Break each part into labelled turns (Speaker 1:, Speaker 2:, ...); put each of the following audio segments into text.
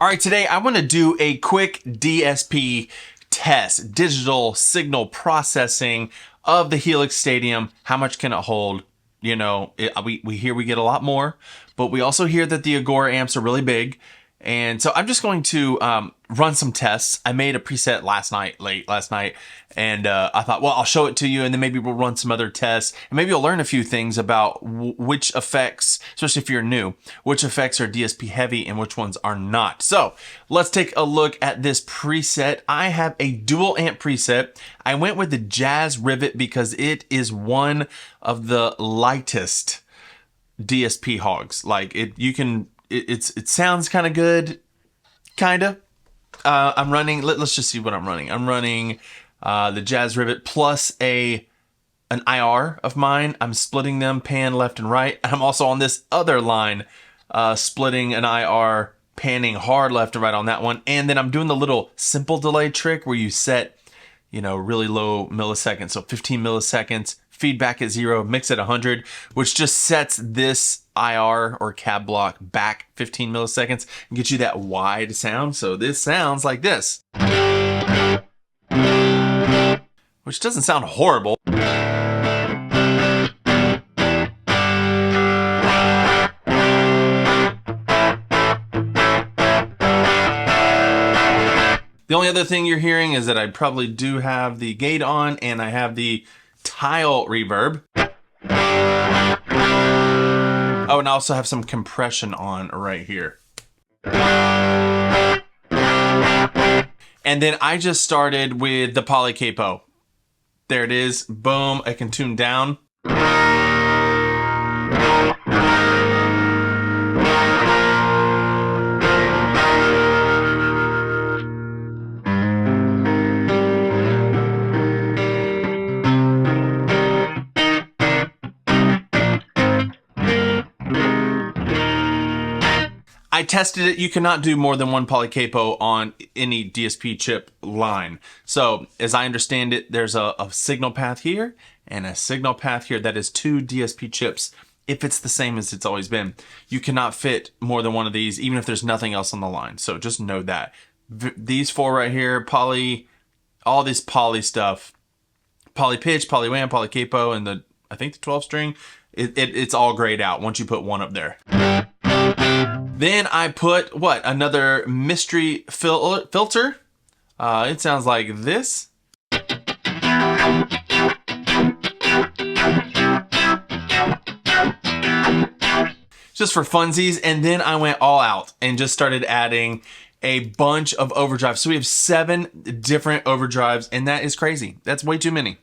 Speaker 1: All right, today I want to do a quick DSP test, digital signal processing of the HELIX Stadium. How much can it hold? You know, we hear we get a lot more, but we also hear that the Agora amps are really big. And so I'm just going to run some tests. I made a preset late last night, and I thought, well, I'll show it to you, and then maybe we'll run some other tests, and maybe you'll learn a few things about which effects, especially if you're new, which effects are DSP heavy and which ones are not. So let's take a look at this preset. I have a dual amp preset. I went with the Jazz Rivet because it is one of the lightest DSP hogs. Like it sounds kind of good, kind of. I'm running, let's just see what I'm running. I'm running the Jazz Rivet plus an IR of mine. I'm splitting them pan left and right. I'm also on this other line, splitting an IR, panning hard left and right on that one. And then I'm doing the little simple delay trick where you set, you know, really low milliseconds. So 15 milliseconds, feedback at 0, mix at 100, which just sets this IR or cab block back 15 milliseconds and gets you that wide sound. So this sounds like this, which doesn't sound horrible. The only other thing you're hearing is that I probably do have the gate on and I have the tile reverb. Oh, and I also have some compression on right here. And then I just started with the poly capo. There it is. Boom. I can tune down. I tested it. You cannot do more than one poly capo on any DSP chip line. So as I understand it, there's a signal path here and a signal path here. That is 2 DSP chips. If it's the same as it's always been, you cannot fit more than one of these, even if there's nothing else on the line. So just know that. These 4 right here, poly, all this poly stuff, poly pitch, poly WAM, poly capo, and I think the 12 string, it's all grayed out once you put one up there. Then I put, another mystery filter. It sounds like this. Just for funsies. And then I went all out and just started adding a bunch of overdrives. So we have 7 different overdrives, and that is crazy. That's way too many.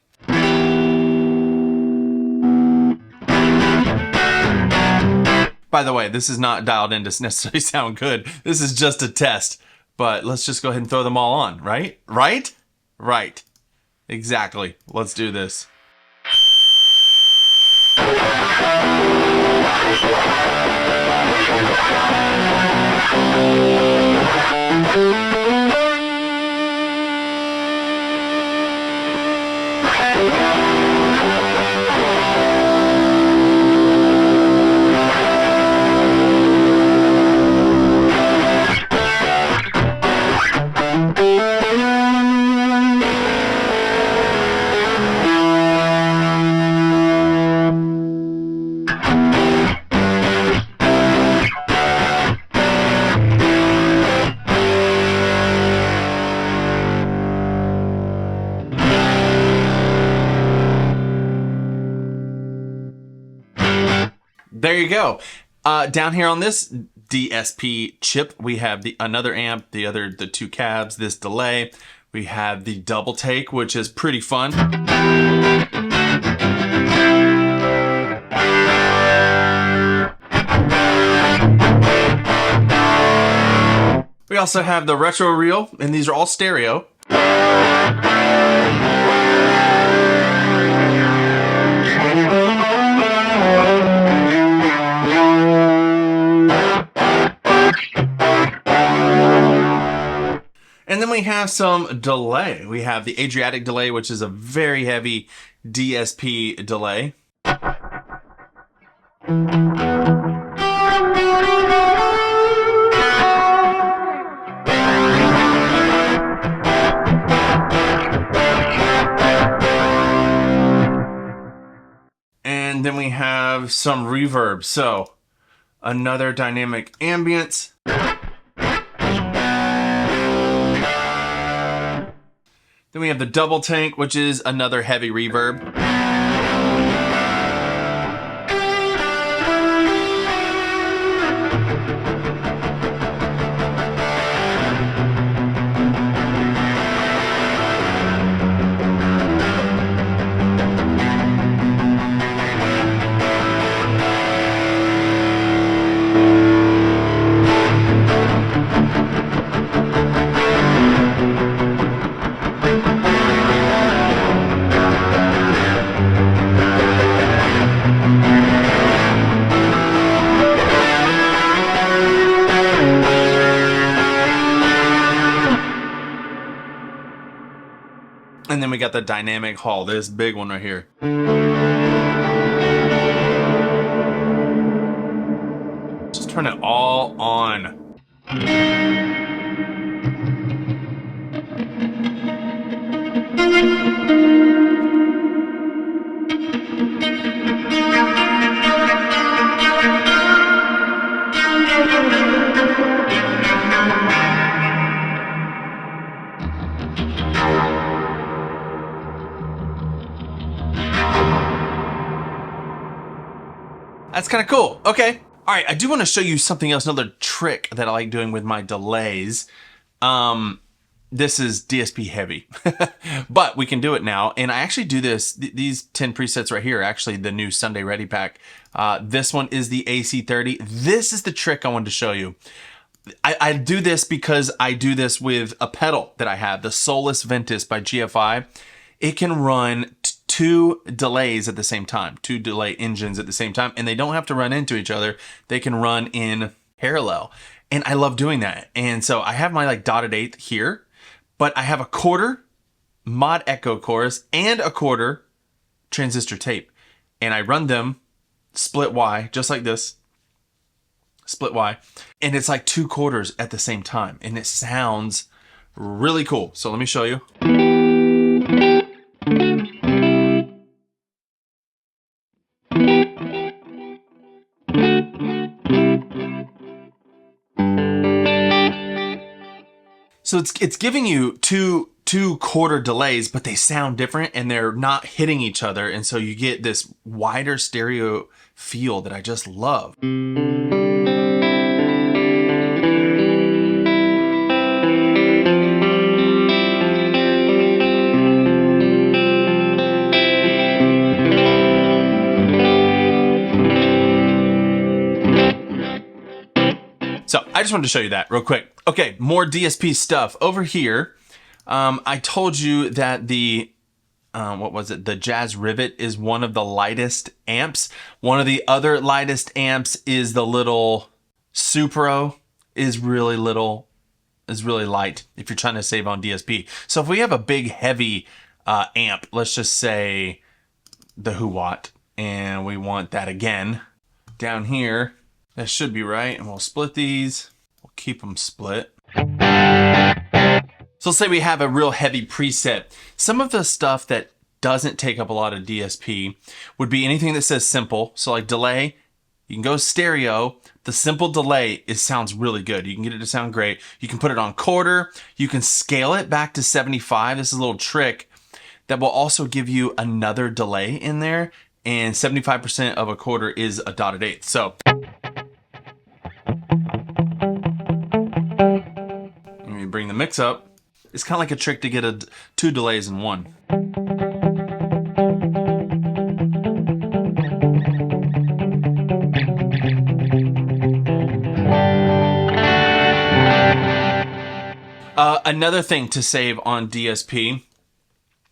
Speaker 1: By the way, this is not dialed in to necessarily sound good. This is just a test. But let's just go ahead and throw them all on, right? Right? Right. Exactly. Let's do this. There you go. Down here on this DSP chip, we have another amp, the 2 cabs, this delay. We have the double take, which is pretty fun. We also have the retro reel, and these are all stereo. And then we have some delay. We have the Adriatic delay, which is a very heavy DSP delay. then we have some reverb. So another dynamic ambience. Then we have the double tank, which is another heavy reverb. And then we got the dynamic hall, this big one right here. Just turn it all on. That's kind of cool. Okay. All right. I do want to show you something else, another trick that I like doing with my delays. This is DSP heavy, but we can do it now. And I actually do this, these 10 presets right here, actually the new Sunday Ready Pack. This one is the AC30. This is the trick I wanted to show you. I do this because I do this with a pedal that I have, the Solus Ventus by GFI. It can run two delays at the same time, two delay engines at the same time, and they don't have to run into each other. They can run in parallel. And I love doing that. And so I have my like dotted eighth here, but I have a quarter mod echo chorus and a quarter transistor tape. And I run them split Y, just like this, split Y. And it's like two quarters at the same time. And it sounds really cool. So let me show you. So it's giving you two quarter delays, but they sound different and they're not hitting each other. And so you get this wider stereo feel that I just love. So I just wanted to show you that real quick. Okay, more DSP stuff over here. I told you that the, what was it? The Jazz Rivet is one of the lightest amps. One of the other lightest amps is the little Supro, is really little, is really light if you're trying to save on DSP. So if we have a big heavy amp, let's just say the Huwatt, and we want that again down here. That should be right, and we'll split these. We'll keep them split. So let's say we have a real heavy preset. Some of the stuff that doesn't take up a lot of DSP would be anything that says simple. So like delay, you can go stereo. The simple delay sounds really good. You can get it to sound great. You can put it on quarter. You can scale it back to 75. This is a little trick that will also give you another delay in there. And 75% of a quarter is a dotted eighth. So let me bring the mix up. It's kind of like a trick to get two delays in one. Another thing to save on DSP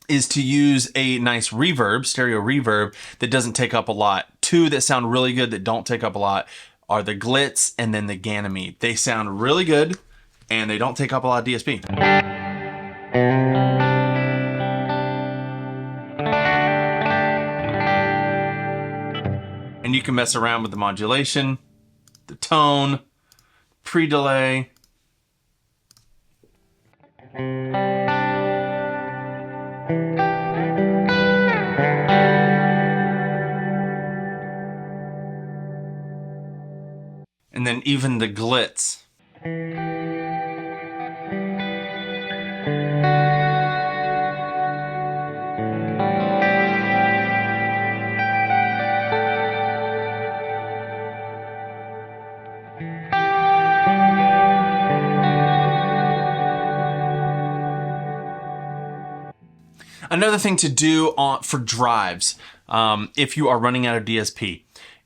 Speaker 1: is to use a nice reverb, stereo reverb, that doesn't take up a lot. Two that sound really good that don't take up a lot are the Glitz and then the Ganymede. They sound really good and they don't take up a lot of DSP. And you can mess around with the modulation, the tone, pre-delay. and even the glitz. Another thing to do for drives, if you are running out of DSP,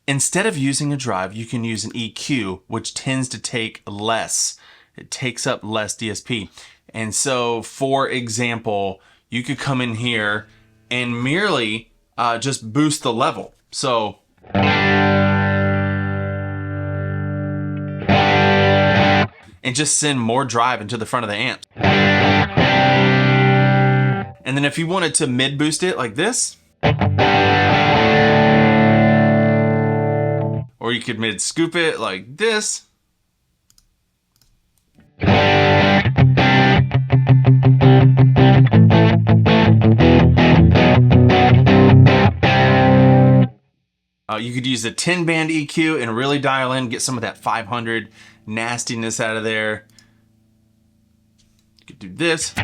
Speaker 1: instead of using a drive, you can use an EQ, which tends to take less. It takes up less DSP. And so, for example, you could come in here and merely just boost the level. So, and just send more drive into the front of the amp. And then if you wanted to mid boost it like this, or you could mid scoop it like this. You could use a 10-band EQ and really dial in, get some of that 500 nastiness out of there. You could do this.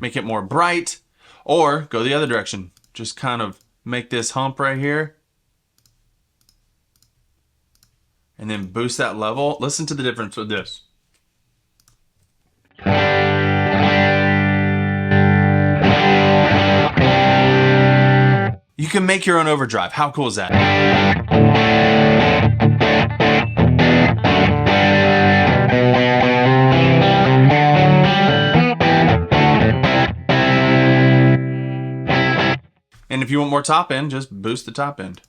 Speaker 1: Make it more bright, or go the other direction. Just kind of make this hump right here. And then boost that level. Listen to the difference with this. You can make your own overdrive. How cool is that? And if you want more top end, just boost the top end.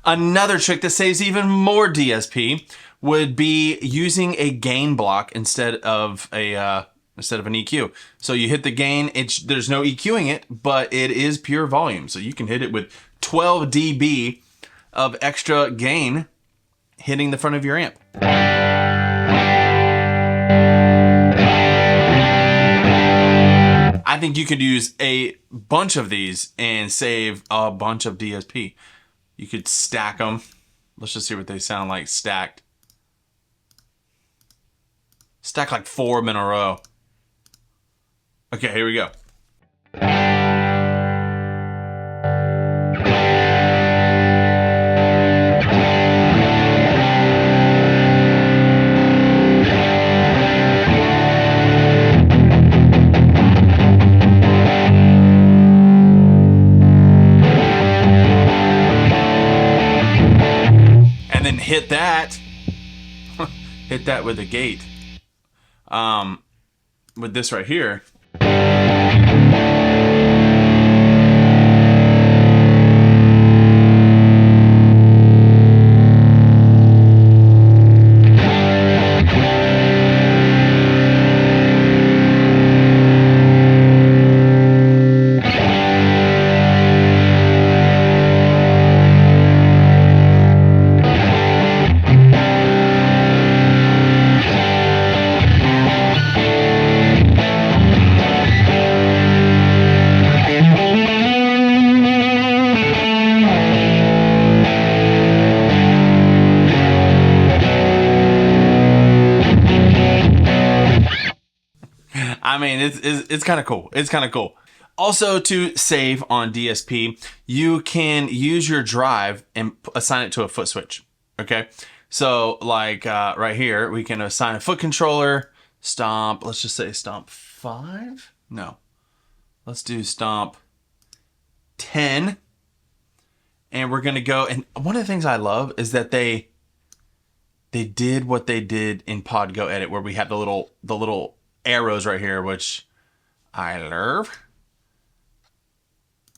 Speaker 1: Another trick that saves even more DSP would be using a gain block instead of an EQ. So you hit the gain, there's no EQing it, but it is pure volume. So you can hit it with 12 dB of extra gain hitting the front of your amp. I think you could use a bunch of these and save a bunch of DSP. You could stack them. Let's just see what they sound like stacked. Stack like 4 of them in a row. Okay, here we go. Hit that. Hit that with a gate. With this right here. I mean, it's kind of cool. It's kind of cool. Also, to save on DSP, you can use your drive and assign it to a foot switch. Okay, so like right here, we can assign a foot controller. Stomp. Let's just say stomp 5. No, let's do stomp 10. And we're gonna go. And one of the things I love is that they did what they did in Pod Go Edit, where we have the little arrows right here, which I love.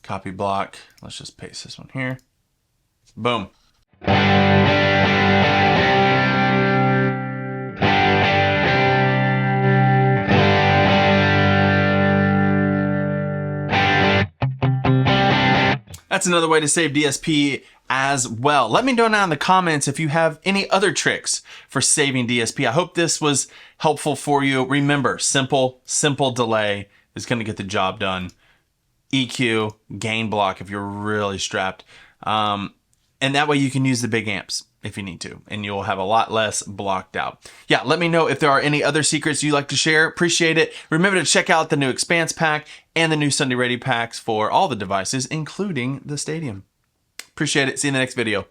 Speaker 1: Copy block. Let's just paste this one here. Boom. That's another way to save DSP as well. Let me know down in the comments if you have any other tricks for saving DSP. I hope this was helpful for you. Remember, simple delay is going to get the job done. EQ, gain block if you're really strapped. And that way you can use the big amps if you need to, and you'll have a lot less blocked out. Yeah, let me know if there are any other secrets you'd like to share. Appreciate it. Remember to check out the new Expanse pack and the new Sunday Ready packs for all the devices, including the Stadium. Appreciate it. See you in the next video.